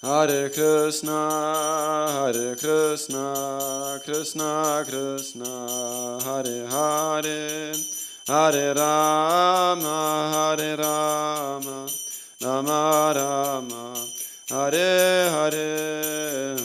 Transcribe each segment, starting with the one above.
Hare Krishna, Krishna Krishna, Hare Hare, Hare Rama, Rama Rama, Hare Hare.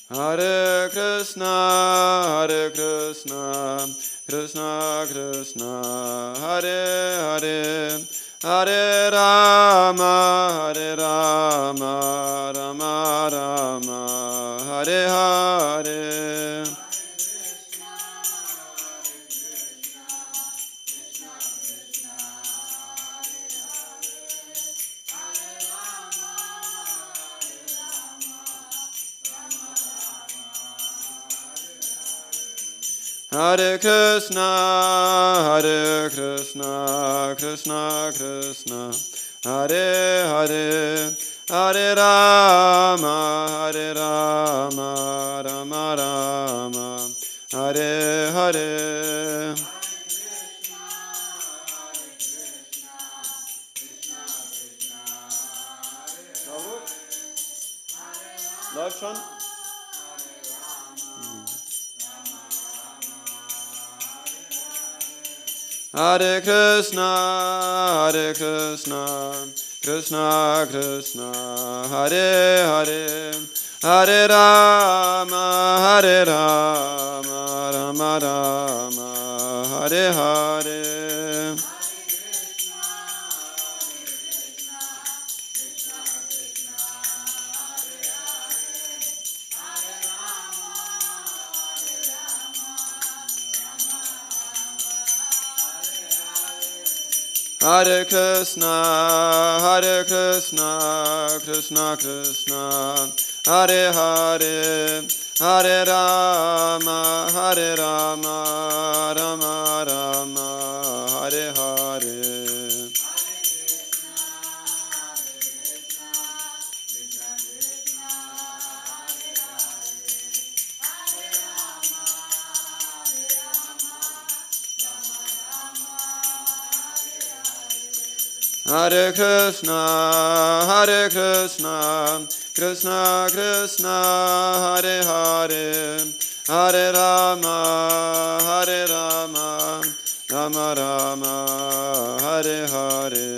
Hare Krishna, Krishna Krishna, Hare Hare, Hare Rama, Rama Rama, Hare Hare. Hare Krishna, Krishna Krishna, Hare Hare, Hare Rama, Rama Rama, Hare Hare. Läuft schon? Hare Krishna, Krishna Krishna, Hare Hare, Hare Rama, Rama Rama, Hare Hare. Hare Krishna, Krishna Krishna, Hare Hare, Hare Rama, Rama Rama, Hare Hare. Hare Krishna, Krishna Krishna, Hare Hare, Hare Rama, Rama Rama, Hare Hare.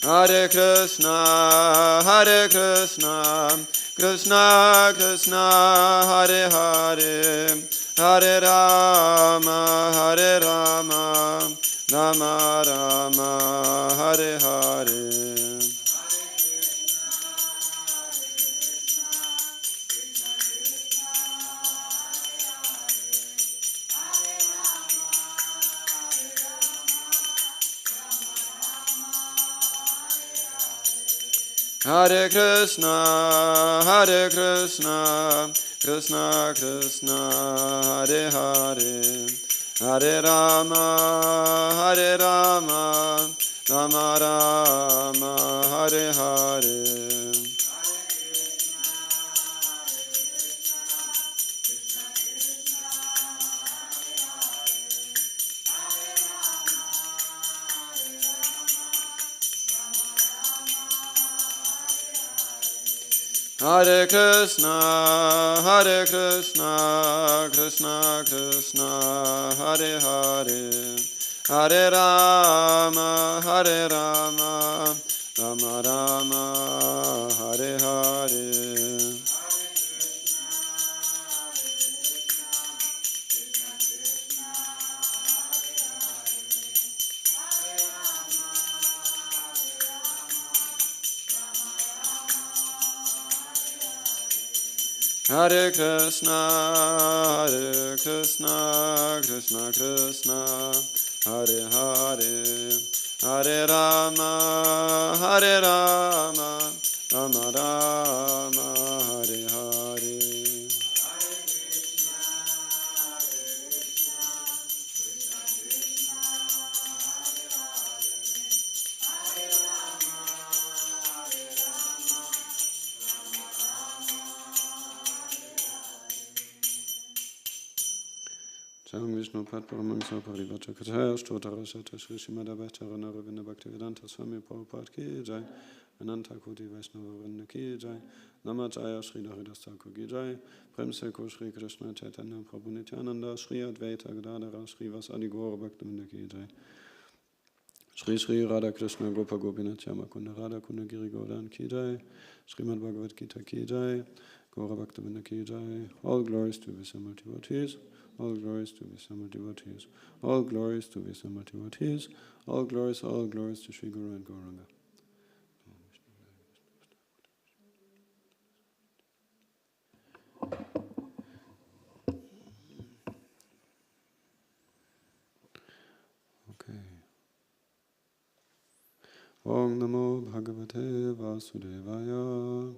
Hare Krishna, Krishna Krishna, Hare Hare, Hare Rama, Rama Rama, Hare Hare. Hare Krishna, Krishna Krishna, Hare Hare, Hare Rama, Rama Rama, Hare Hare. Hare Krishna, Krishna Krishna, Hare Hare, Hare Rama, Rama Rama, Hare Hare. Hare Krishna, Krishna Krishna, Hare Hare, Hare Rama, Rama Rama, Hare Hare. Jam Vishnu Padparamam Saparivacha Kataya Stotara Sata Shri Shrimad Bhaktivinoda Ravinda Bhaktivedanta Swami Prabhupada Ki Jai Ananta Koti Vaishnava Vrinda Ki Jai Namacaya Shri Haridas Thakur Ki Jai Prem Seko Shri Krishna Chaitanya Prabhu Nityananda Shri Advaita Gadadhara Shri Vasadi Gaura Bhaktivinoda Ki Jai Shri Shri Radha Krishna Gopa Gopinath Yamakunda Radha Kunda Giri Godan Ki Jai Srimad Bhagavad-gītā Ki Jai Gaura Bhaktivinoda Ki Jai. All glories to Visamar devotees. All glories to Visamar devotees. All glories to Visamar devotees. All glories to Sri Guru and Gauranga. Okay. Om Namo Bhagavate Vasudevaya.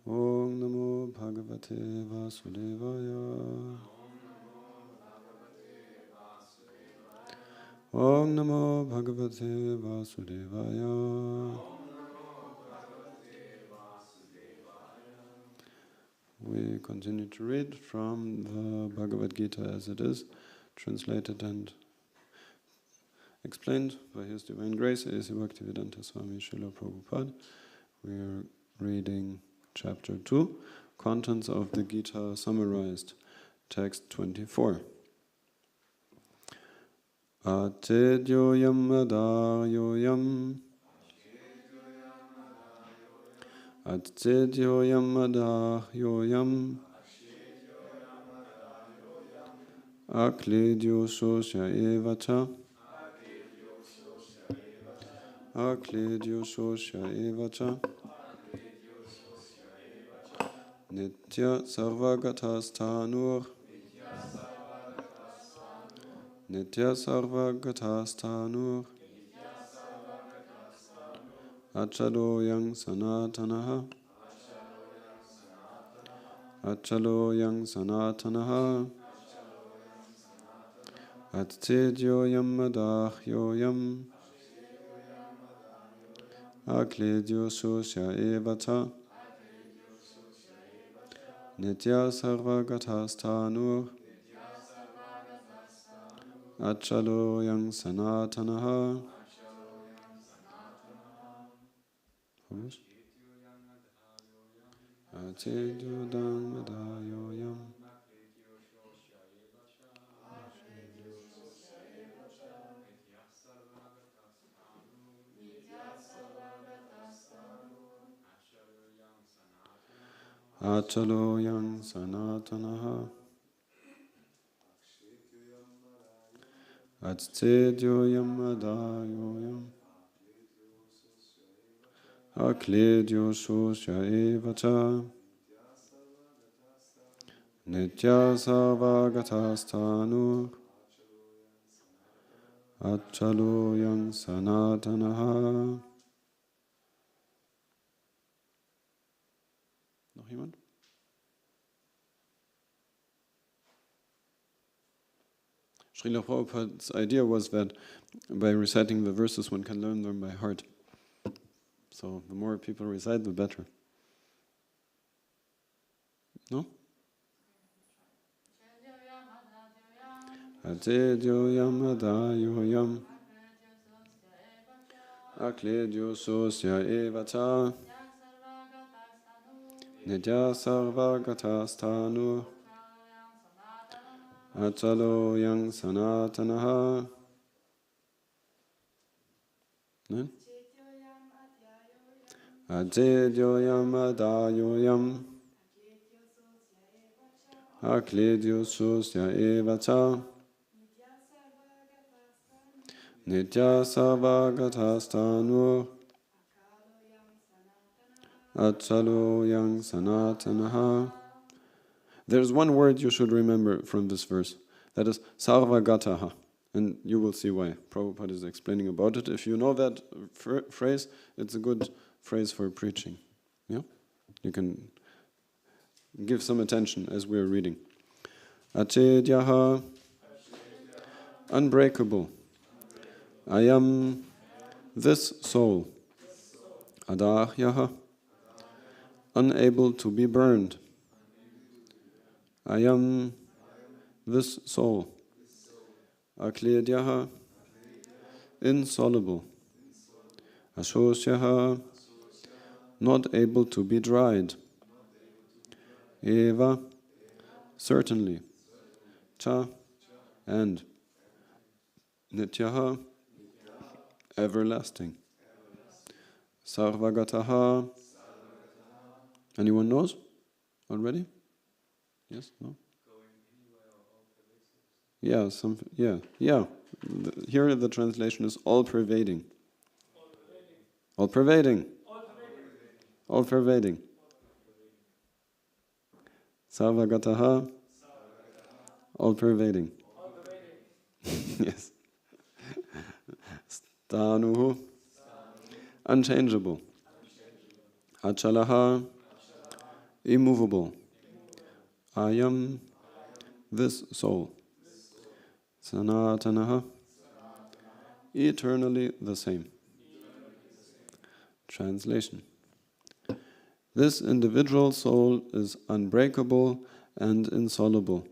Om Namo Bhagavate Vasudevaya. Om Namo Bhagavate Vasudevaya. We continue to read from the Bhagavad-gītā as it is, translated and explained by His Divine Grace, A.C. Bhaktivedanta Swami Srila Prabhupada. We are reading Chapter 2, Contents of the Gita Summarized, Text 24. Atedyoyam adayoyam Atedyoyam adayoyam Akledyo sosya evacha Akledyo sosya evacha Nitya sarvagatasthānur Nitya sarvagatasthānur Achaloyang sanatanaha Achaloyang sanatanaha Atedyoyam adahyoyam Akledyo sosya evata Nitya sarvagatasthānur Achaloyang sanatanaha Atedyoyam adayoyam Achaloyang sanatanaha Atedyoyam adayoyam Akledyo sosya evacha Nitya sarvagatasthānur Achaloyang sanatanaha. Noch jemand? Srila Prabhupada's idea was that by reciting the verses one can learn them by heart. So the more people recite, the better. No? Atedyoyam adayoyam Akledyo sosya evata Nitya sarvagatasthānur Achaloyang sanatanaha. Atedyoyam adayoyam Akledyo sosya evacha Nitya sarvagatasthānur Achaloyang sanatanaha. There's one word you should remember from this verse. That is sarvagataha. And you will see why. Prabhupada is explaining about it. If you know that phrase, it's a good phrase for preaching. Yeah? You can give some attention as we're reading. Achedyaha, unbreakable. I am this soul. Adahyaha, unable to be burned. I am this soul. Akledyaha, insoluble. Ashosyaha, not able to be dried. Eva, certainly. Cha, and. Nityaha, everlasting. Sarvagataha, anyone knows already? Yes? No? Yeah, yeah. Here the translation is all-pervading. All-pervading. All-pervading. Sarvagataha, all-pervading. Yes. Stanuhu, unchangeable. Achalaha, immovable. I am this soul. Sanatanaha, eternally the same. Translation. This individual soul is unbreakable and insoluble,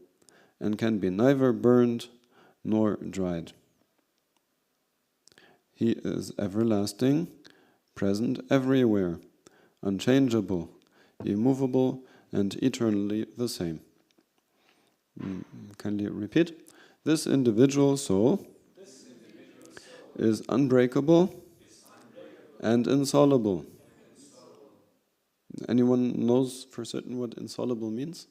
and can be neither burned nor dried. He is everlasting, present everywhere, unchangeable, immovable, and eternally the same. Can you repeat? This individual soul is unbreakable and insoluble. Anyone knows for certain what insoluble means?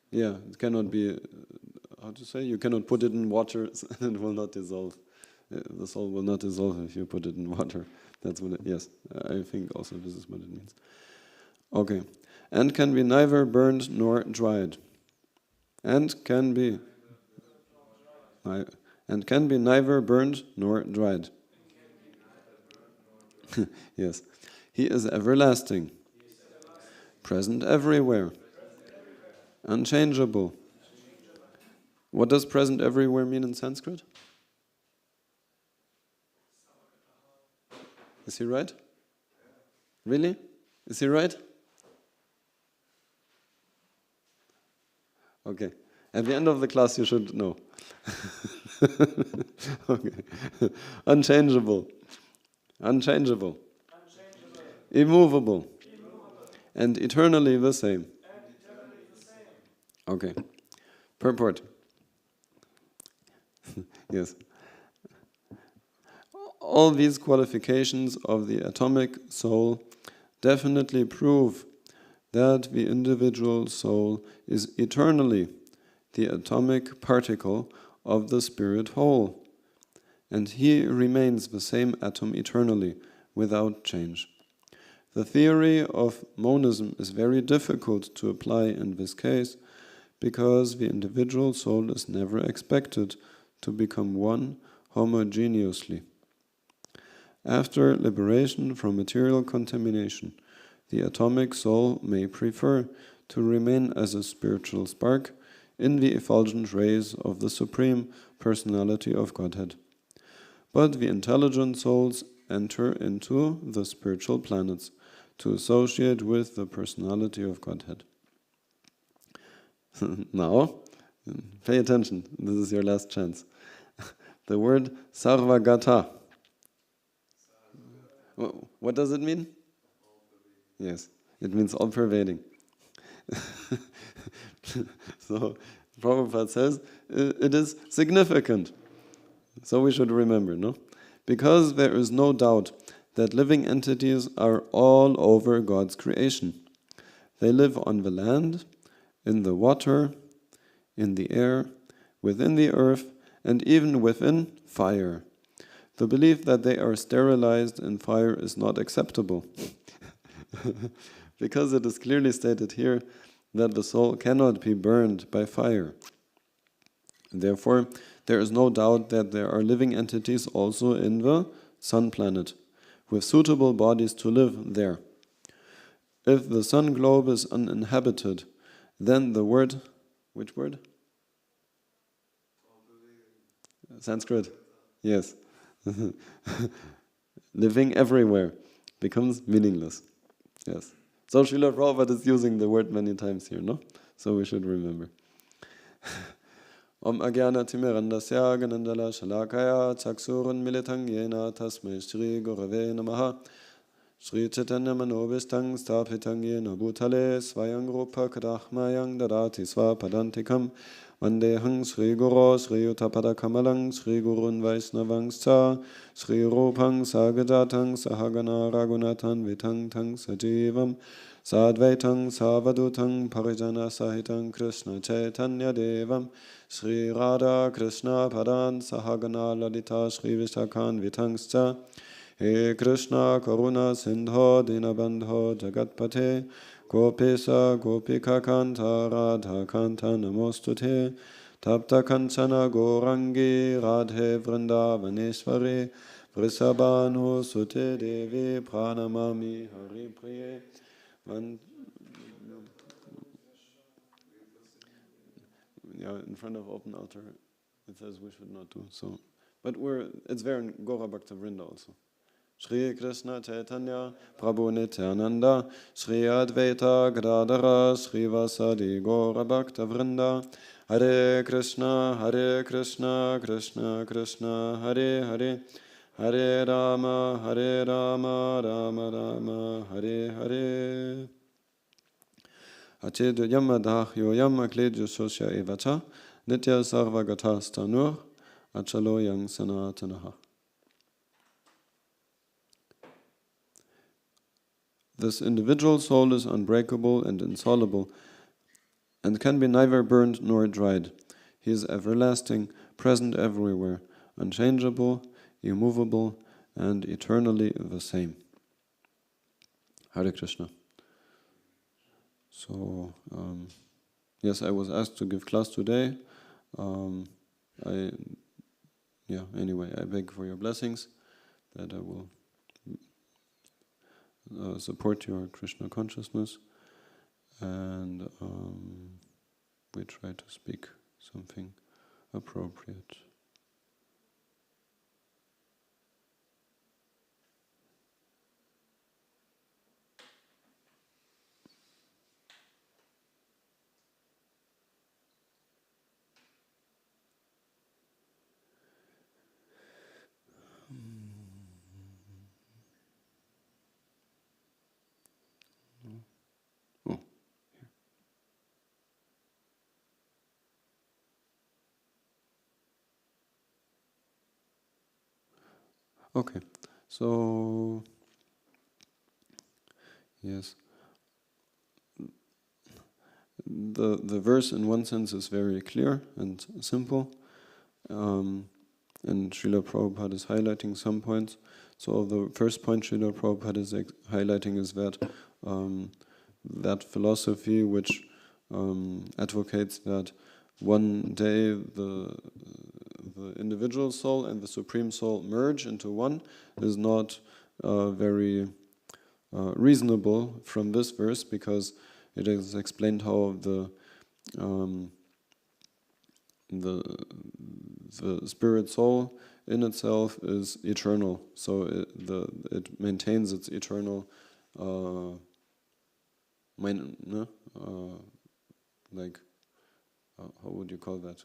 Yeah, it cannot be, how to say? You cannot put it in water and it will not dissolve. The soul will not dissolve if you put it in water. That's what it, yes, I think also this is what it means. Okay. And can be neither burned nor dried. And can be neither burned nor dried. Yes. He is everlasting, present everywhere, unchangeable. What does present everywhere mean in Sanskrit? Is he right? Really? Is he right? Okay. At the end of the class you should know. Okay. Unchangeable. Unchangeable. Immovable. And eternally the same. Okay. Purport. Yes. All these qualifications of the atomic soul definitely prove that the individual soul is eternally the atomic particle of the spirit whole, and he remains the same atom eternally, without change. The theory of monism is very difficult to apply in this case, because the individual soul is never expected to become one homogeneously. After liberation from material contamination, the atomic soul may prefer to remain as a spiritual spark in the effulgent rays of the Supreme Personality of Godhead. But the intelligent souls enter into the spiritual planets to associate with the Personality of Godhead. Now, pay attention, this is your last chance. The word sarvagata. What does it mean? Yes, it means all-pervading. So, Prabhupada says it is significant. So we should remember, no? Because there is no doubt that living entities are all over God's creation. They live on the land, in the water, in the air, within the earth, and even within fire. The belief that they are sterilized in fire is not acceptable. Because it is clearly stated here that the soul cannot be burned by fire. Therefore, there is no doubt that there are living entities also in the sun planet, with suitable bodies to live there. If the sun globe is uninhabited, then the word, which word? Sanskrit, yes. Living everywhere becomes meaningless. Yes. So Srila Prabhupada is using the word many times here, no? So we should remember. Om Agyana Timirandasya Ganandala Shalakaya Chaksurun Militang Yena Tasmai Shri Gurave Namaha Shri Chaitanya Manobistang Stapitang Yena Bhutale Svayang Rupa Kadachmayang Dadati Swapadantikam Vandehang Shri Guru Shri Utapada Kamalang Shri Gurun Vaisnavangscha Shri Rupang Sagadhatang Sahagana Raghunathan Vitang Tang Sajivam Sadvaitang Savadutang Parijana Sahitang Krishna Chaitanya Devam Shri Radha Krishna Padan Sahagana Lalita Shri Vishakhan Vitangscha He Krishna Karuna Sindho Dinabandho Jagatpate Gopesa Gopika Kanta Radha Kanta Namostute Tapta Kanchana Gorangi Radhe Vrindavaneshwari Vrisabhanu Sute Devi Pranamami Hari Priye Yeah, in front of open altar, it says we should not do so. But it's there in Gaura Bhakta Vrinda also. Shri Krishna Chaitanya Prabhu Nityananda Shri Advaita Gadadhara Shri Vasadi Gaura Bhakta Vrinda Hare Krishna Krishna Krishna Hare Hare Hare Rama Rama Rama Hare Hare Achedu Yamadahyo Yamakledju Shosya Evacha Nitya Sarvagata Stanur Achalo Yang Sanatanaha. This individual soul is unbreakable and insoluble, and can be neither burned nor dried. He is everlasting, present everywhere, unchangeable, immovable, and eternally the same. Hare Krishna. So, yes, I was asked to give class today. Anyway, I beg for your blessings that I will support your Krishna consciousness, and we try to speak something appropriate. Okay, so yes, the verse in one sense is very clear and simple, and Srila Prabhupada is highlighting some points. So the first point Srila Prabhupada is highlighting is that that philosophy which advocates that one day the individual soul and the Supreme Soul merge into one is not very reasonable from this verse, because it is explained how the spirit soul in itself is eternal, so it maintains its eternal how would you call that?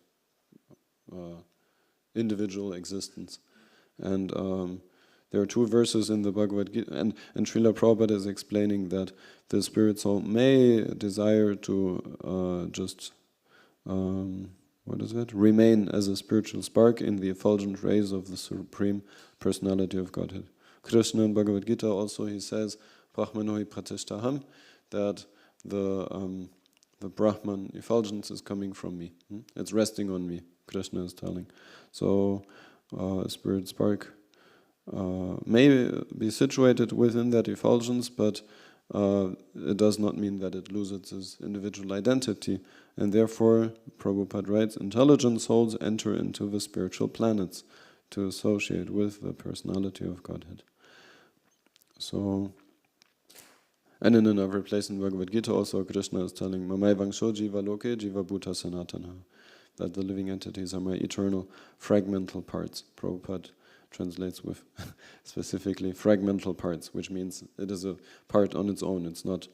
Individual existence. And there are two verses in the Bhagavad-gītā, and Srila Prabhupada is explaining that the spirit soul may desire to remain as a spiritual spark in the effulgent rays of the Supreme Personality of Godhead. Krishna in Bhagavad-gītā also, he says, Brahmano hi pratishtaham, that the Brahman effulgence is coming from me. It's resting on me, Krishna is telling. So a spirit spark may be situated within that effulgence, but it does not mean that it loses its individual identity. And therefore, Prabhupada writes, intelligent souls enter into the spiritual planets to associate with the personality of Godhead. So, and in another place in Bhagavad-gītā also Krishna is telling, Mamai vangsho jiva loke jiva bhuta sanatana, that the living entities are my eternal fragmental parts. Prabhupada translates with specifically fragmental parts, which means it is a part on its own. It's not,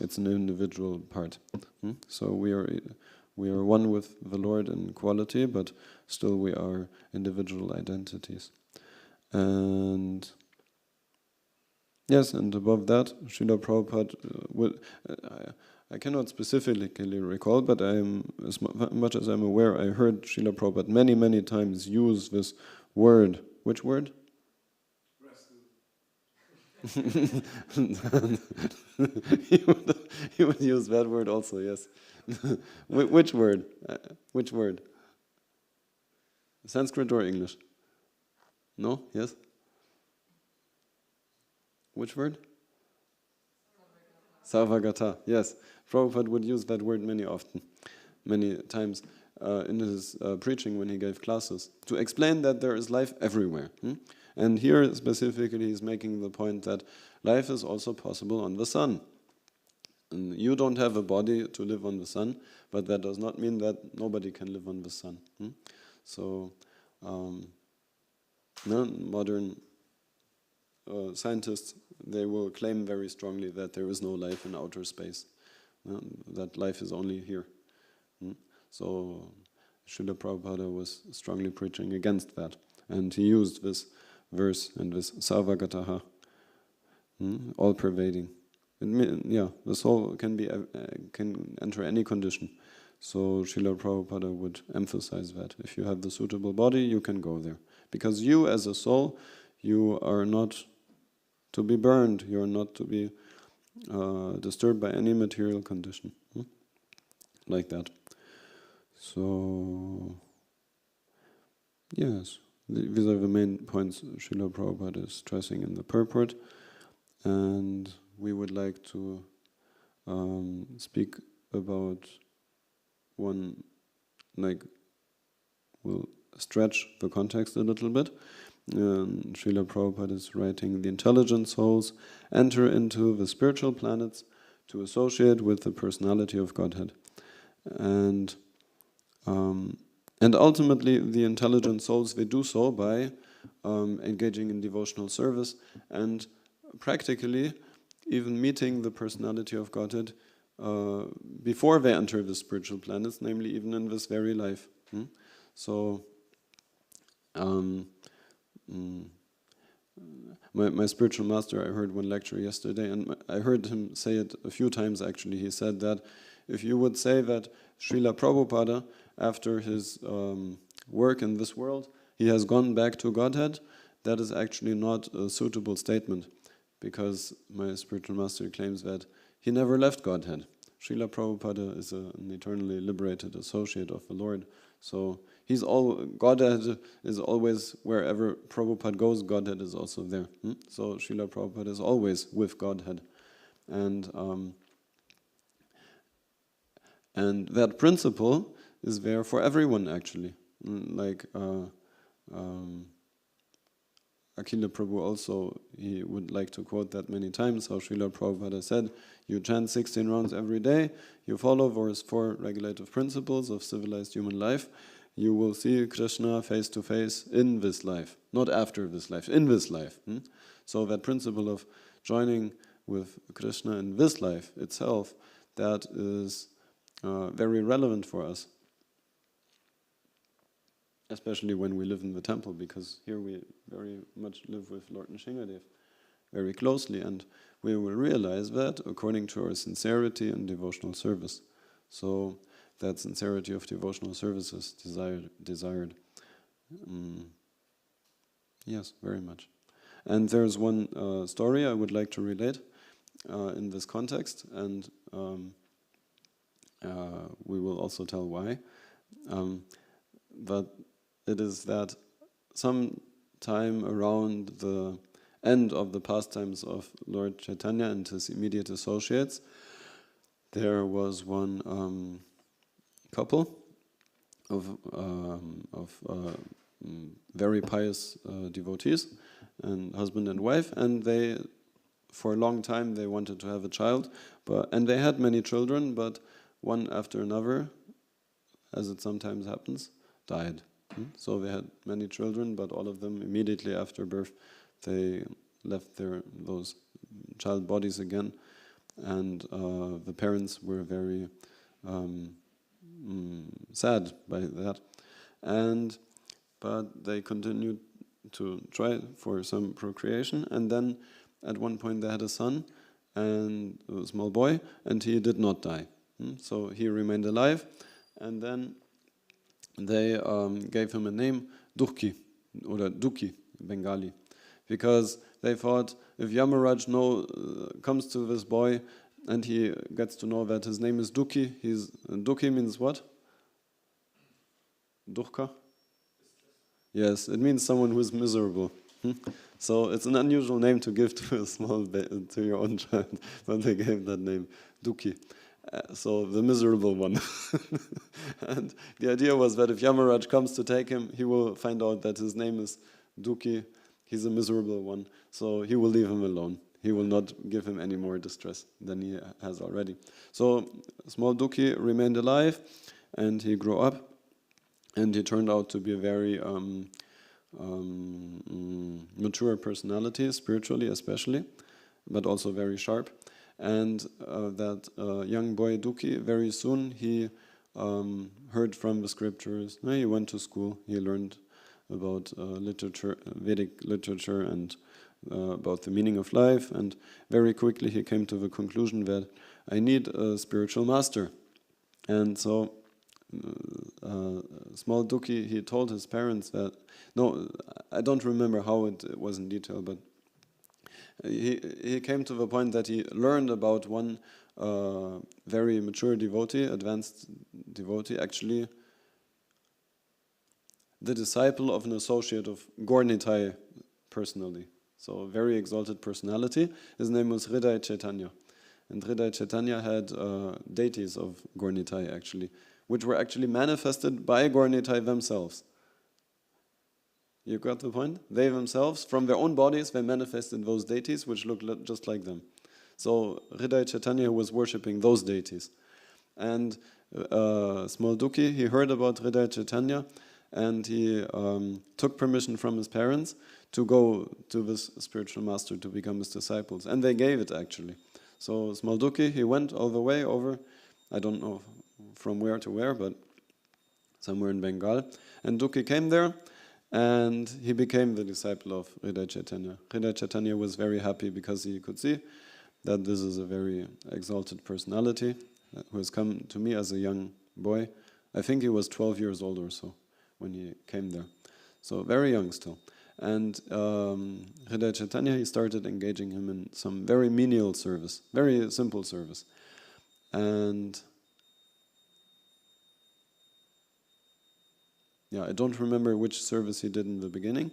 it's an individual part. So we are one with the Lord in quality, but still we are individual identities. And yes, and above that, Srila Prabhupada, I cannot specifically recall, but as much as I'm aware, I heard Srila Prabhupada many times use this word. Which word? he would use that word also, yes. Which word? Which word? Sanskrit or English? No? Yes? Which word? Sarvagata, yes. Prabhupada would use that word many times in his preaching when he gave classes, to explain that there is life everywhere. And here specifically he's making the point that life is also possible on the sun. And you don't have a body to live on the sun, but that does not mean that nobody can live on the sun. So modern scientists, they will claim very strongly that there is no life in outer space, that life is only here. So Srila Prabhupada was strongly preaching against that, and he used this verse and this sarvagataha, all-pervading. The soul can enter any condition. So Srila Prabhupada would emphasize that if you have the suitable body, you can go there, because you as a soul, you are not to be burned, you are not to be disturbed by any material condition, like that. So, yes, these are the main points Srila Prabhupada is stressing in the purport, and we would like to speak about one, we'll stretch the context a little bit. Srila Prabhupada is writing, the intelligent souls enter into the spiritual planets to associate with the personality of Godhead. And ultimately the intelligent souls, they do so by engaging in devotional service and practically even meeting the personality of Godhead before they enter the spiritual planets, namely even in this very life. So my spiritual master, I heard one lecture yesterday, and I heard him say it a few times actually. He said that if you would say that Srila Prabhupada, after his work in this world, he has gone back to Godhead, that is actually not a suitable statement, because my spiritual master claims that he never left Godhead. Srila Prabhupada is an eternally liberated associate of the Lord, so Godhead is always wherever Prabhupada goes. Godhead is also there. So Srila Prabhupada is always with Godhead, and that principle is there for everyone actually. Like Akila Prabhu also, he would like to quote that many times, how Srila Prabhupada said, you chant 16 rounds every day, you follow those 4 regulative principles of civilized human life, you will see Krishna face to face in this life, not after this life, in this life. So that principle of joining with Krishna in this life itself, that is very relevant for us. Especially when we live in the temple, because here we very much live with Lord Nrsingadev very closely, and we will realize that according to our sincerity and devotional service. So that sincerity of devotional service is desired. Yes, very much. And there's one story I would like to relate in this context, and we will also tell why. But it is that some time around the end of the pastimes of Lord Chaitanya and his immediate associates, there was one couple of very pious devotees, and husband and wife, and they, for a long time, they wanted to have a child, and they had many children, but one after another, as it sometimes happens, died. So they had many children, but all of them immediately after birth, they left those child bodies again, and the parents were very sad by that, but they continued to try for some procreation, and then at one point they had a son, and a small boy, and he did not die. So he remained alive, and then they gave him a name, Dukhi, or Duki, Bengali, because they thought if Yamaraj comes to this boy and he gets to know that his name is Duki, Duki means what? Dukkha? Yes, it means someone who is miserable. So it's an unusual name to give to to your own child, but they gave that name, Duki. So the miserable one. And the idea was that if Yamaraj comes to take him, he will find out that his name is Duki, he's a miserable one, so he will leave him alone. He will not give him any more distress than he has already. So small Duki remained alive, and he grew up, and he turned out to be a very mature personality, spiritually especially, but also very sharp. And that young boy Duki, very soon he heard from the scriptures. He went to school, he learned about literature, Vedic literature, and about the meaning of life, and very quickly he came to the conclusion that I need a spiritual master. And so small Duki, he told his parents that, no, I don't remember how it was in detail, but he came to the point that he learned about one very mature devotee, advanced devotee, actually the disciple of an associate of Gaur Nitai personally. So a very exalted personality. His name was Hridaya Chaitanya. And Hridaya Chaitanya had deities of Gaur Nitai actually, which were actually manifested by Gaur Nitai themselves. You got the point? They themselves, from their own bodies, they manifested those deities which looked just like them. So Hridaya Chaitanya was worshipping those deities. And small Duki, he heard about Hridaya Chaitanya, and he took permission from his parents to go to this spiritual master to become his disciples. And they gave it actually. So small Duki, he went all the way over, I don't know from where to where, but somewhere in Bengal. And Duki came there, and he became the disciple of Hridaya Chaitanya. Hridaya Chaitanya was very happy because he could see that this is a very exalted personality who has come to me as a young boy. I think he was 12 years old or so when he came there. So very young still. And Hridaya Chaitanya, he started engaging him in some very menial service, very simple service. And I don't remember which service he did in the beginning,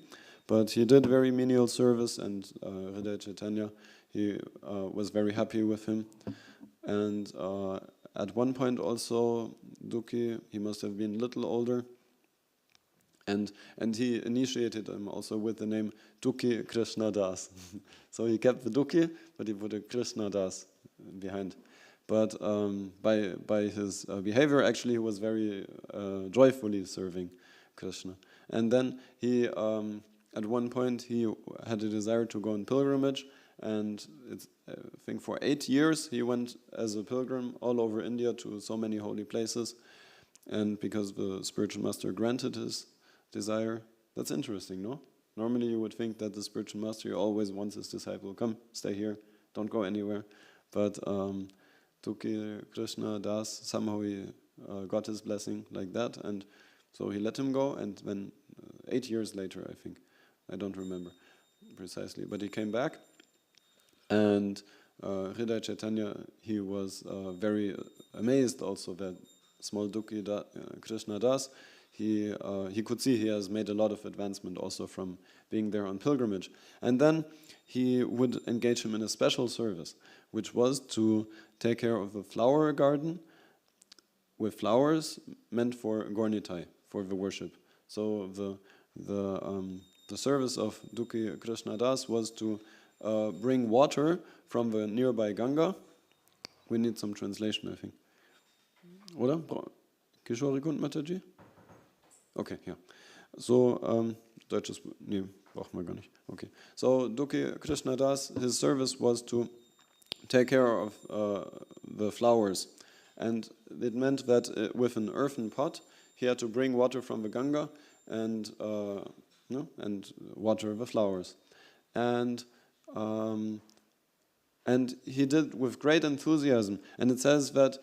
but he did very menial service, and Hridaya Chaitanya, he was very happy with him. And at one point also, Duki, he must have been a little older, and he initiated him also with the name Duki Krishna Das. So he kept the Duki, but he put a Krishna Das behind. But by his behavior, actually, he was very joyfully serving Krishna. And then he, at one point, he had a desire to go on pilgrimage, and I think for 8 years he went as a pilgrim all over India to so many holy places. And because the spiritual master granted his desire, that's interesting, no? Normally you would think that the spiritual master always wants his disciple, come, stay here, don't go anywhere. But Duki Krishna Das, somehow he got his blessing like that, and so he let him go, and then 8 years later, I think, I don't remember precisely, but he came back, and Hridaya Chaitanya, he was very amazed also that small Duki Krishna Das, he could see he has made a lot of advancement also from being there on pilgrimage. And then he would engage him in a special service, which was to take care of a flower garden with flowers meant for Gornitai, for the worship. So the service of Dukhi Krishna Das was to bring water from the nearby Ganga. We need some translation, I think. Oder? Kishori Kund Mataji? Okay, yeah. So, Deutsches, nee, brauchen wir gar nicht. Okay. So, Dukhi Krishna Das, his service was to take care of the flowers. And it meant that with an earthen pot, he had to bring water from the Ganga and water the flowers. And he did with great enthusiasm. And it says that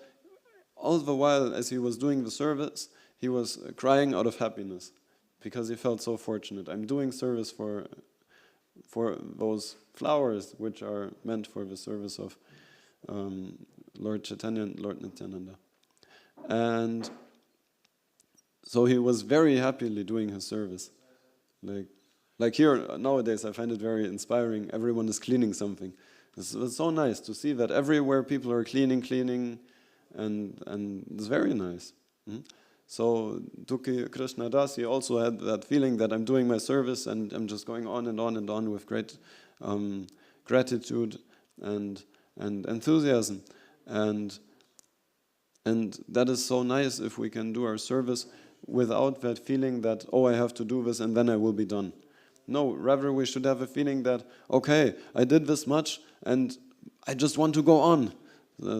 all the while as he was doing the service, he was crying out of happiness because he felt so fortunate. I'm doing service for those flowers which are meant for the service of Lord Chaitanya and Lord Nityananda. And so he was very happily doing his service. Like here nowadays, I find it very inspiring. Everyone is cleaning something. It's so nice to see that everywhere people are cleaning, and it's very nice. So Dukhi Krishna Das, he also had that feeling that I'm doing my service and I'm just going on and on and on with great gratitude and enthusiasm. And that is so nice if we can do our service without that feeling that, oh, I have to do this and then I will be done. No, rather we should have a feeling that, okay, I did this much and I just want to go on.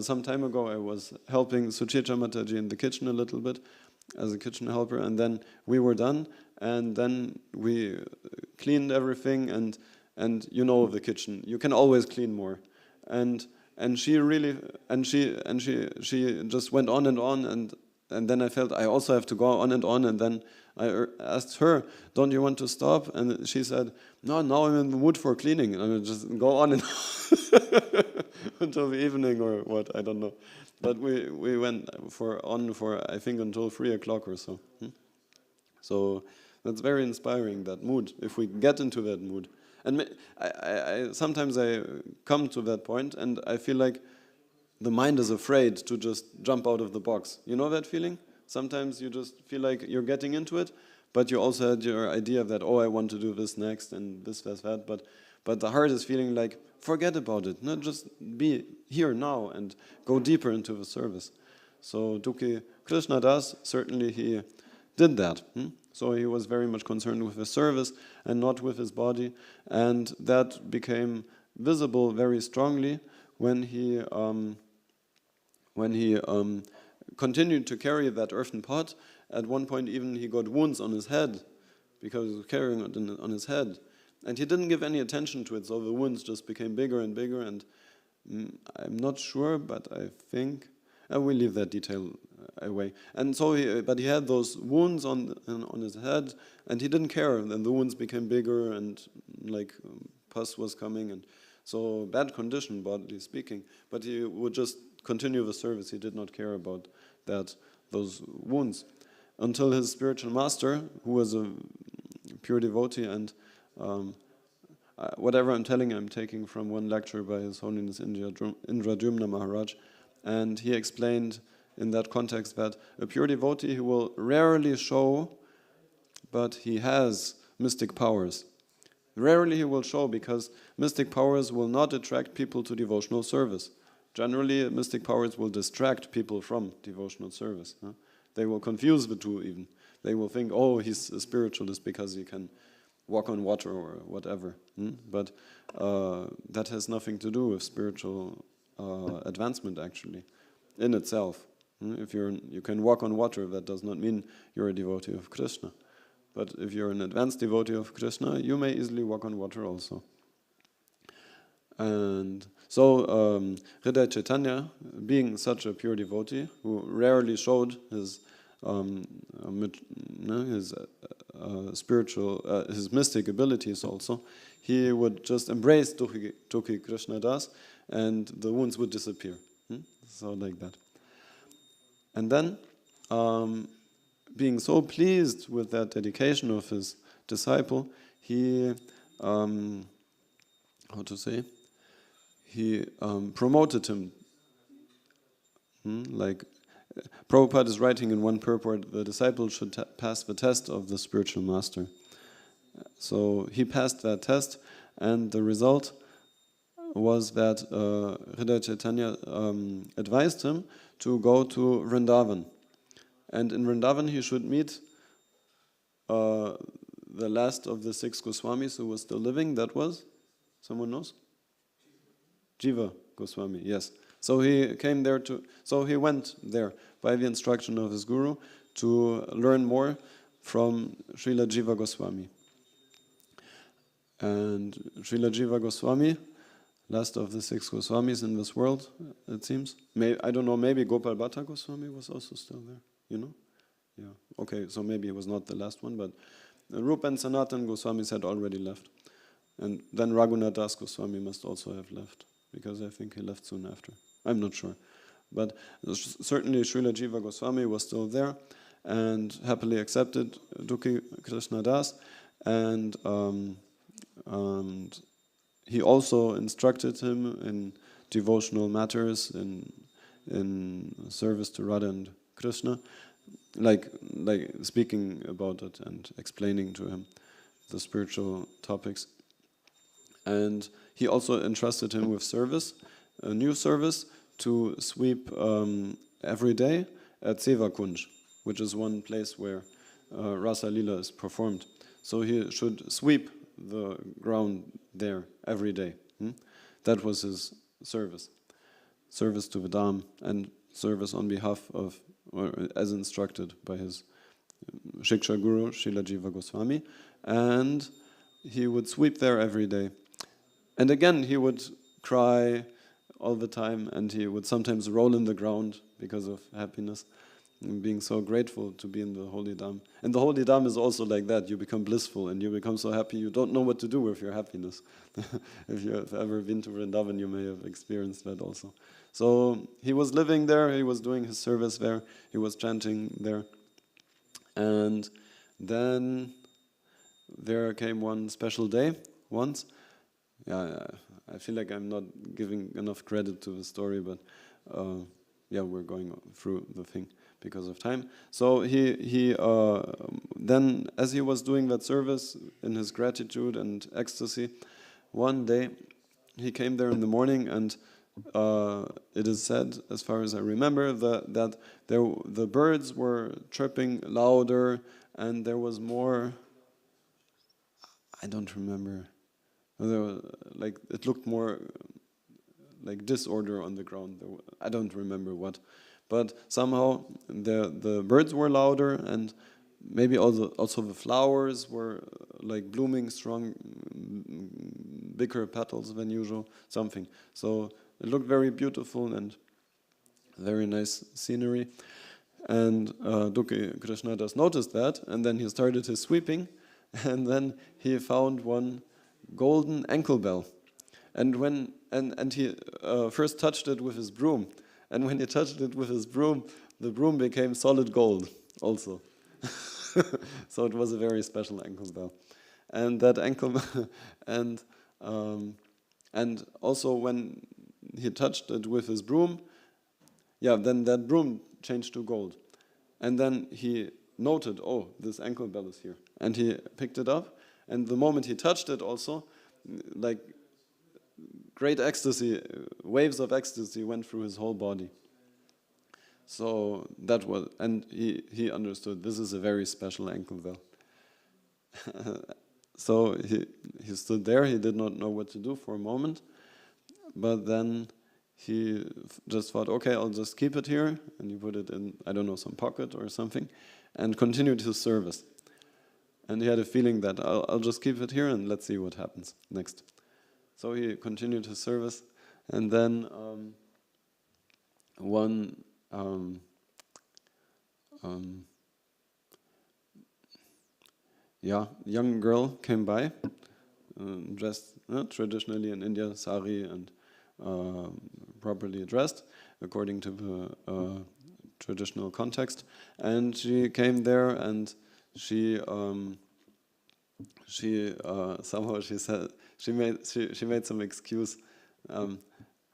Some time ago I was helping Suchitra Mataji in the kitchen a little bit as a kitchen helper, and then we were done, and then we cleaned everything, and you know the kitchen, you can always clean more. And she really, and she just went on, and then I felt I also have to go on, and then I asked her, don't you want to stop? And she said, no, now I'm in the mood for cleaning, and I will just go on and until the evening or what, I don't know. But we went for I think until 3 o'clock or so. So that's very inspiring, that mood, if we get into that mood. And I sometimes I come to that point and I feel like the mind is afraid to just jump out of the box. You know that feeling? Sometimes you just feel like you're getting into it, but you also had your idea that, oh, I want to do this next and this, that. But the heart is feeling like, forget about it. Not just be here now and go deeper into the service. So Dukhi Krishna Das, certainly he did that. So he was very much concerned with his service and not with his body. And that became visible very strongly when he continued to carry that earthen pot. At one point even he got wounds on his head because he was carrying it on his head. And he didn't give any attention to it, so the wounds just became bigger and bigger, and I'm not sure, but I think, I will leave that detail away. And so but he had those wounds on his head, and he didn't care, and then the wounds became bigger, and like pus was coming, and so bad condition, bodily speaking, but he would just continue the service. He did not care about those wounds, until his spiritual master, who was a pure devotee, and whatever I'm telling, I'm taking from one lecture by His Holiness Indradyumna Maharaj, and he explained in that context that a pure devotee who will rarely show, but he has mystic powers. Rarely he will show, because mystic powers will not attract people to devotional service. Generally, mystic powers will distract people from devotional service. They will confuse the two even. They will think, oh, he's a spiritualist because he can walk on water or whatever. But that has nothing to do with spiritual advancement, actually, in itself. If you can walk on water, that does not mean you're a devotee of Krishna. But if you're an advanced devotee of Krishna, you may easily walk on water also. And so Hridaya Chaitanya, being such a pure devotee who rarely showed his spiritual, his mystic abilities also, he would just embrace Dukhi Krishna Das, and the wounds would disappear. So like that. And then being so pleased with that dedication of his disciple, he, promoted him. Like Prabhupada is writing in one purport, the disciple should pass the test of the spiritual master. So he passed that test, and the result was that Hridaya Chaitanya advised him to go to Vrindavan. And in Vrindavan he should meet the last of the 6 Goswamis who was still living. That was? Someone knows? Jiva Goswami, yes. So he went there by the instruction of his guru to learn more from Srila Jiva Goswami. And Srila Jiva Goswami, last of the 6 Goswamis in this world, it seems. I don't know, maybe Gopal Bhatta Goswami was also still there, you know? Yeah, okay, so maybe he was not the last one, but Rupa and Sanatan Goswamis had already left. And then Raghunath Das Goswami must also have left, because I think he left soon after. I'm not sure. But certainly Srila Jiva Goswami was still there and happily accepted Dukhi Krishna Das, and he also instructed him in devotional matters, in service to Radha and Krishna, like speaking about it and explaining to him the spiritual topics. And he also entrusted him with service, a new service, to sweep every day at Seva Kunj, which is one place where Rasa Lila is performed. So he should sweep the ground there every day. That was his service to the Dham, and service on behalf of, or as instructed by his Shiksha Guru, Srila Jiva Goswami, and he would sweep there every day. And again, he would cry all the time, and he would sometimes roll in the ground because of happiness, and being so grateful to be in the Holy Dham. And the Holy Dham is also like that. You become blissful, and you become so happy, you don't know what to do with your happiness. If you have ever been to Vrindavan, you may have experienced that also. So he was living there, he was doing his service there, he was chanting there. And then there came one special day, once. Yeah, I feel like I'm not giving enough credit to the story, but yeah, we're going through the thing because of time. So he then, as he was doing that service in his gratitude and ecstasy, one day he came there in the morning, and it is said, as far as I remember, that the birds were chirping louder, and there was more. I don't remember. Like it looked more like disorder on the ground. I don't remember what, but somehow the birds were louder, and maybe also the flowers were like blooming strong, bigger petals than usual, something. So it looked very beautiful and very nice scenery. And Dukhi Krishnadas noticed that, and then he started his sweeping, and then he found one golden ankle bell, and he first touched it with his broom, and when he touched it with his broom, the broom became solid gold also. So it was a very special ankle bell, and that ankle and also when he touched it with his broom, then that broom changed to gold, and then he noted, oh, this ankle bell is here, and he picked it up. And the moment he touched it also, like great ecstasy, waves of ecstasy went through his whole body. So that was, and he understood this is a very special ankle bell. So he stood there, he did not know what to do for a moment, but then he just thought, okay, I'll just keep it here, and he put it in, I don't know, some pocket or something, and continued his service. And he had a feeling that I'll just keep it here and let's see what happens next. So he continued his service, and then one young girl came by, dressed traditionally in India, sari and properly dressed according to the traditional context. And she came there, and she somehow she said she made some excuse.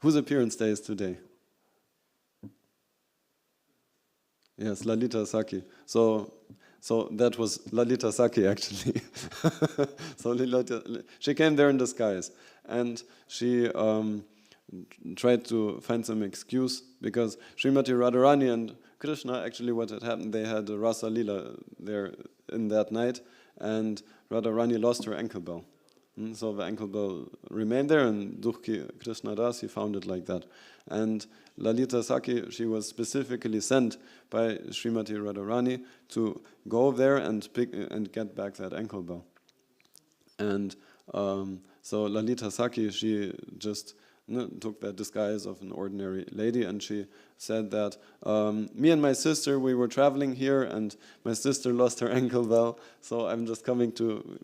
Whose appearance day is today? Yes, Lalita Saki. So that was Lalita Saki actually. She came there in disguise, and she tried to find some excuse, because Srimati Radharani and Krishna, actually what had happened, they had a Rasa Lila there in that night, and Radharani lost her ankle bell. So the ankle bell remained there, and Dukhi Krishna Das, he found it like that. And Lalita Saki, she was specifically sent by Srimati Radharani to go there and get back that ankle bell. And so Lalita Saki, she just took that disguise of an ordinary lady, and she said that me and my sister, we were traveling here, and my sister lost her ankle bell, so I'm just coming to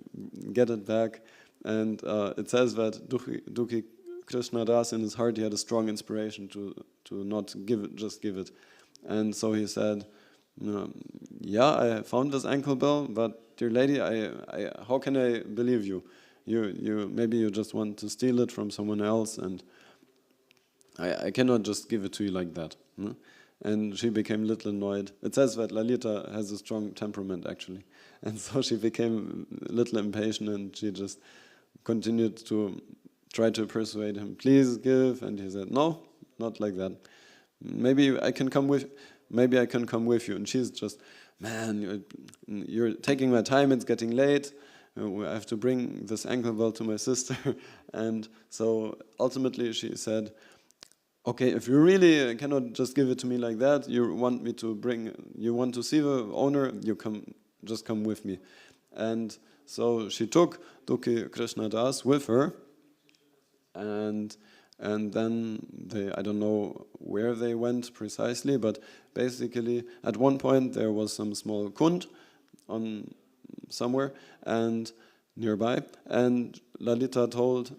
get it back. And it says that Dukhi Krishna Das, in his heart, he had a strong inspiration to not give it, just give it. And so he said, yeah, I found this ankle bell, but dear lady, how can I believe you? You maybe you just want to steal it from someone else, and I cannot just give it to you like that. And she became a little annoyed. It says that Lalita has a strong temperament, actually. And so she became a little impatient, and she just continued to try to persuade him, please give. And he said, no, not like that. Maybe I can come with you. And she's just, man, you're taking my time, it's getting late. I have to bring this ankle bell to my sister. And so ultimately she said, okay, if you really cannot just give it to me like that, you want to see the owner, just come with me. And so she took Dukhi Krishna Das with her, and then I don't know where they went precisely, but basically at one point there was some small kund on somewhere and nearby, and Lalita told,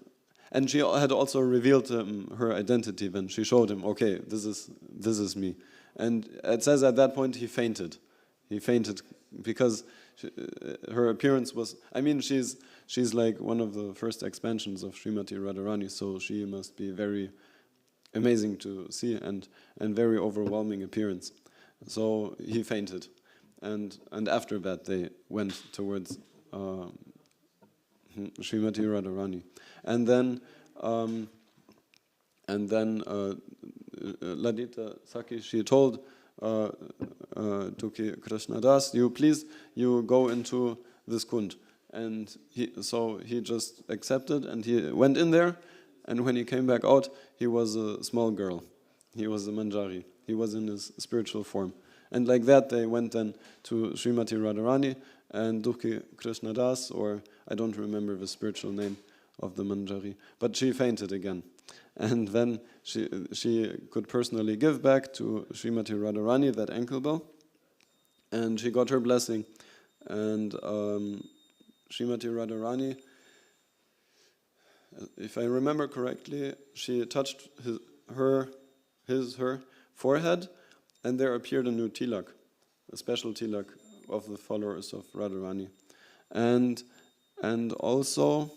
and she had also revealed her identity when she showed him, okay, this is me. And it says at that point he fainted. He fainted because her appearance was, I mean, she's like one of the first expansions of Srimati Radharani, so she must be very amazing to see and very overwhelming appearance. So he fainted, and after that they went towards Srimati Radharani, and then Lalita Saki, she told Dukhi Krishna Das, you go into this kund. And he just accepted, and he went in there, and when he came back out, he was a small girl. He was a manjari. He was in his spiritual form. And like that, they went then to Srimati Radharani and Dukhi Krishna Das, or I don't remember the spiritual name of the manjari, but she fainted again. And then she could personally give back to Srimati Radharani that ankle bell, and she got her blessing. And Srimati Radharani, if I remember correctly, she touched her forehead, and there appeared a new tilak, a special tilak of the followers of Radharani. And also,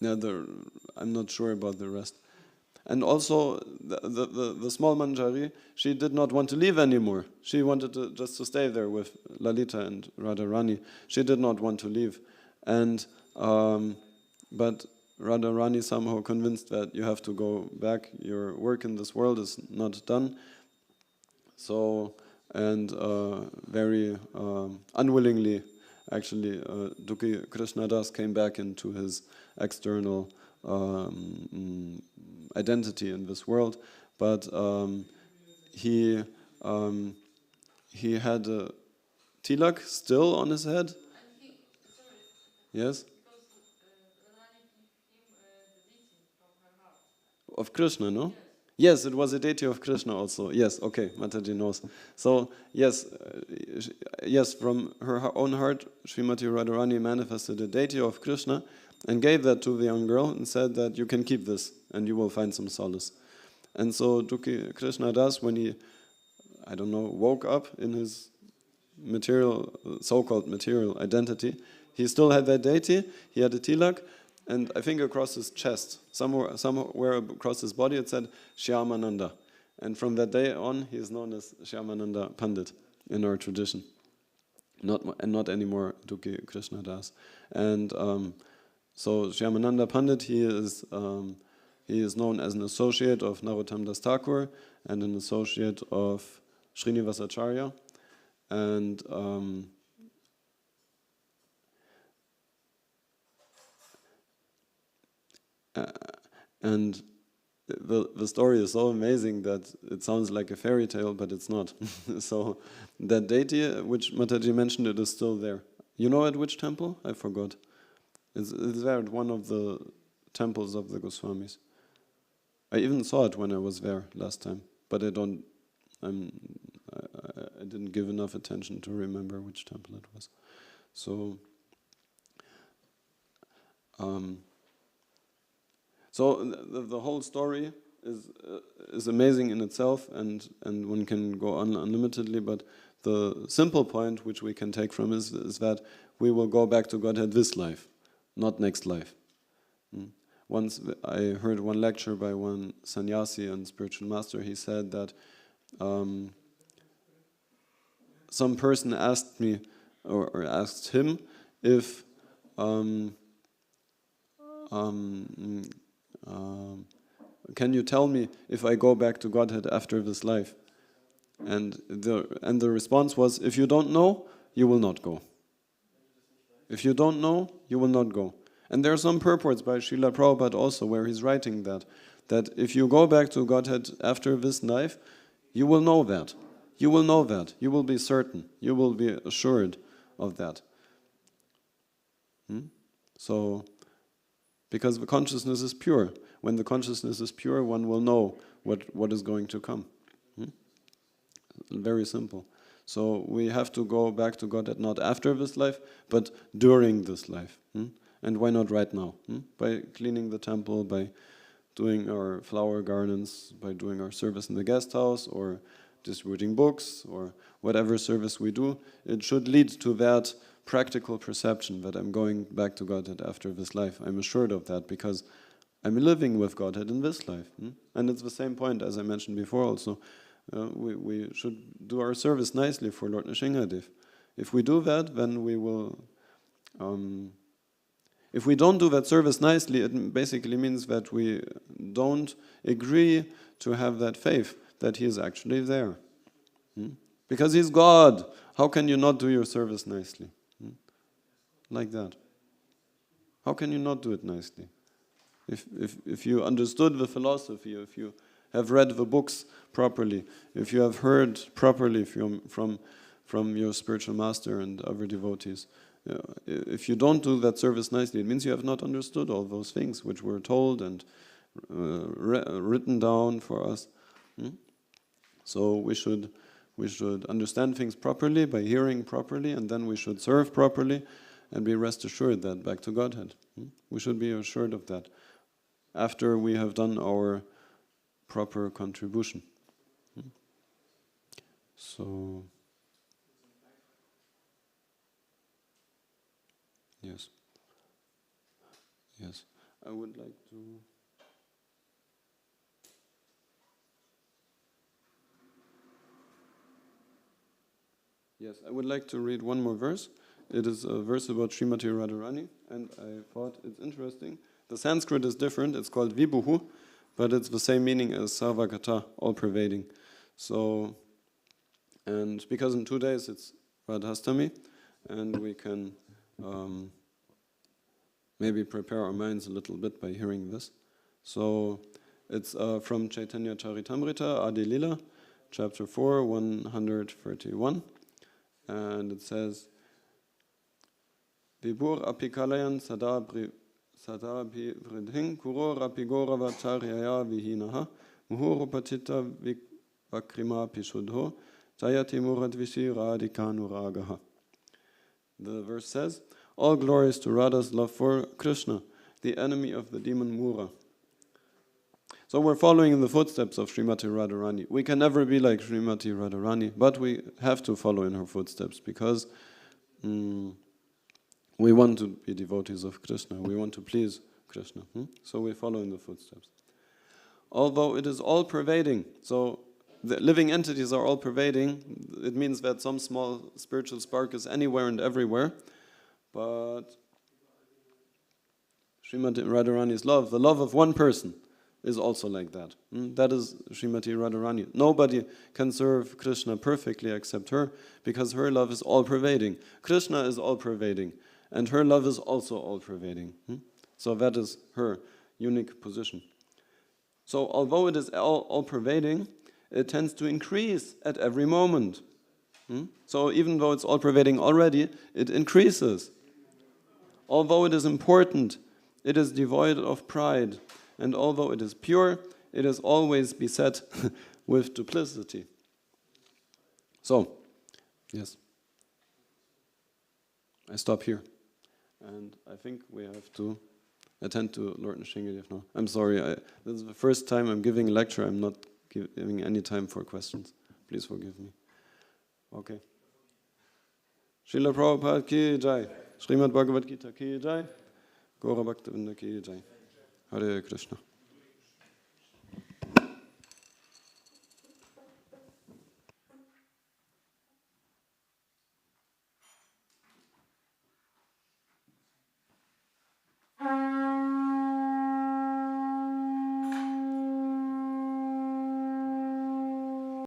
I'm not sure about the rest. And also, the small manjari, she did not want to leave anymore. She wanted just to stay there with Lalita and Radharani. She did not want to leave. And but Radharani somehow convinced that you have to go back. Your work in this world is not done. So, and very unwillingly, actually, Dukhi Krishna Das came back into his external identity in this world, but he had a tilak still on his head. Yes. Of Krishna, no? Yes, it was a deity of Krishna also. Yes, okay, Mataji knows. So yes, from her own heart, Srimati Radharani manifested a deity of Krishna and gave that to the young girl and said that you can keep this and you will find some solace. And so Dukhi Krishna Das, when he I don't know, woke up in his material, so-called material identity, he still had that deity, he had a tilak, and I think across his chest, somewhere across his body, it said Shyamananda. And from that day on, he is known as Shyamananda Pandit in our tradition. Not anymore Dukhi Krishna Das. And so Shyamananda Pandit, he is known as an associate of Narottam Das Thakur and an associate of Srinivasacharya. And the story is so amazing that it sounds like a fairy tale, but it's not. So that deity, which Mataji mentioned, it is still there. You know at which temple? I forgot. It's there at one of the temples of the Goswamis. I even saw it when I was there last time, but I didn't give enough attention to remember which temple it was. So the whole story is amazing in itself, and one can go on unlimitedly, but the simple point which we can take from is that we will go back to Godhead this life, not next life. Once I heard one lecture by one sannyasi and spiritual master. He said that some person asked me, or asked him, if can you tell me if I go back to Godhead after this life? And the response was, if you don't know, you will not go. If you don't know, you will not go. And there are some purports by Srila Prabhupada also where he's writing that if you go back to Godhead after this life, you will know that. You will know that. You will be certain. You will be assured of that. So, because the consciousness is pure. When the consciousness is pure, one will know what is going to come. Very simple. So we have to go back to Godhead not after this life, but during this life. And why not right now? By cleaning the temple, by doing our flower gardens, by doing our service in the guest house, or distributing books, or whatever service we do, it should lead to that practical perception that I'm going back to Godhead after this life. I'm assured of that because I'm living with Godhead in this life. And it's the same point as I mentioned before also. We should do our service nicely for Lord Nrsimhadev. If we do that, then we will... if we don't do that service nicely, it basically means that we don't agree to have that faith that He is actually there. Because He's God. How can you not do your service nicely? Like that. How can you not do it nicely? If you understood the philosophy, if you have read the books properly, if you have heard properly from your spiritual master and other devotees, if you don't do that service nicely, it means you have not understood all those things which were told and written down for us. So we should understand things properly by hearing properly, and then we should serve properly and be rest assured that back to Godhead. We should be assured of that after we have done our proper contribution. So, yes, I would like to... Yes, I would like to read one more verse. It is a verse about Srimati Radharani, and I thought it's interesting. The Sanskrit is different, it's called Vibhuhu, but it's the same meaning as Sarvagata, all-pervading. So, and because in 2 days it's Radhastami, and we can maybe prepare our minds a little bit by hearing this. So, it's from Chaitanya Charitamrita, Adi Lila, chapter 4, 131, and it says, Vibhur apikalayan sadabhi vridhing kuro rapigorava charyaya vihinaha muhurupatita vakrima pishudho jayati muradvishi radhikanuragaha. The verse says, all glories to Radha's love for Krishna, the enemy of the demon Mura. So we're following in the footsteps of Srimati Radharani. We can never be like Srimati Radharani, but we have to follow in her footsteps because we want to be devotees of Krishna. We want to please Krishna. So we follow in the footsteps. Although it is all-pervading, so the living entities are all-pervading, it means that some small spiritual spark is anywhere and everywhere, but Srimati Radharani's love, the love of one person, is also like that. That is Srimati Radharani. Nobody can serve Krishna perfectly except her, because her love is all-pervading. Krishna is all-pervading, and her love is also all-pervading. So that is her unique position. So although it is all-pervading, it tends to increase at every moment. So even though it's all-pervading already, it increases. Although it is important, it is devoid of pride. And although it is pure, it is always beset with duplicity. So, yes. I stop here. And I think we have to attend to Lord Nishingadev now. I'm sorry, this is the first time I'm giving a lecture. I'm not giving any time for questions. Please forgive me. Okay. Srila Prabhupada ki jai. Srimad Bhagavad-gītā ki jai. Gaura Bhakta Vrinda ki jai. Hare Krishna.